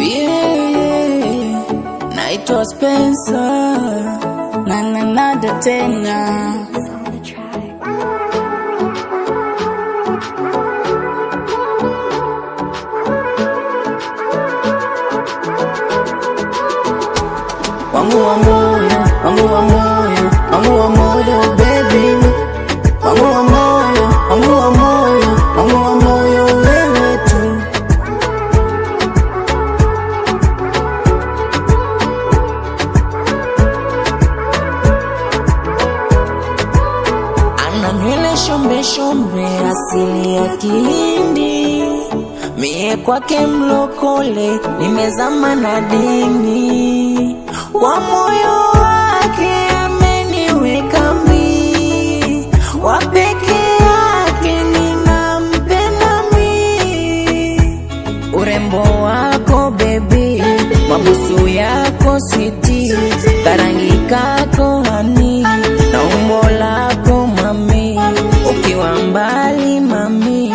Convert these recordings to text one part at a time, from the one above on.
Yeah, naitwa Spencer na nada tena. Wangu wa moyo, wangu wa moyo, wangu wa moyo baby. Wangu wa moyo, wangu wa moyo, wangu wa moyo wewe tu. Ana nywele shombe shombe asili ya Kihindi, mie kwake mlokole nimezama na dini. Kwa moyo wake ameniweka mimi, wa peke yake ninampenda mimi. Urembo wako baby, mabusu yako sweetie, karangi kako hani, na umbo lako mami. Ukiwa mbali mami,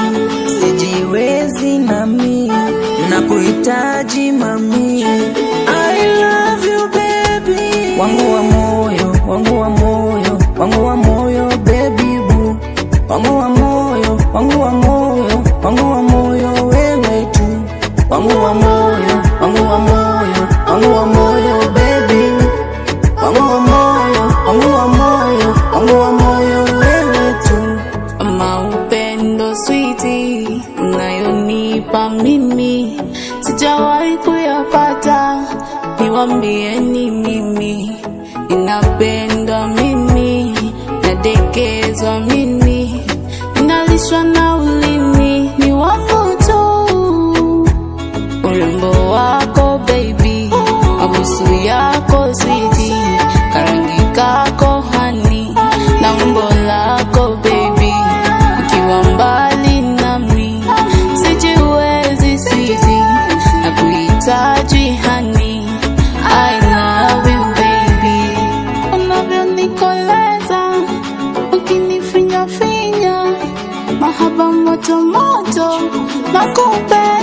sijiwezi nami, nakuhitaji mami. I love you baby. Wangu wa moyo, wangu wa moyo, wangu wa moyo baby boo. Wangu wa moyo, wangu wa moyo, wangu wa moyo wewe tu. Wangu wa moyo, wangu wa moyo, wangu wa moyo baby. Wangu wa moyo, wangu wa moyo, wangu wa moyo wewe tu. Maupendo sweetie unayonipa mimi, sijawahi kuyapata. Niwaambieni mimi, ninapendwa mimi, nadekezwa mimi, ninalishwa na ulimi, ni wangu tu. Urembo wako baby, mabusu yako sweetie, karangi kako hani, na umbo lako baby. Ukiwa mbali nami, sijiwezi sweetie, nakuhitaji hani. I love you baby. Unavyonikoleza, ukinifinya finya, mahaba moto moto, nakupenda.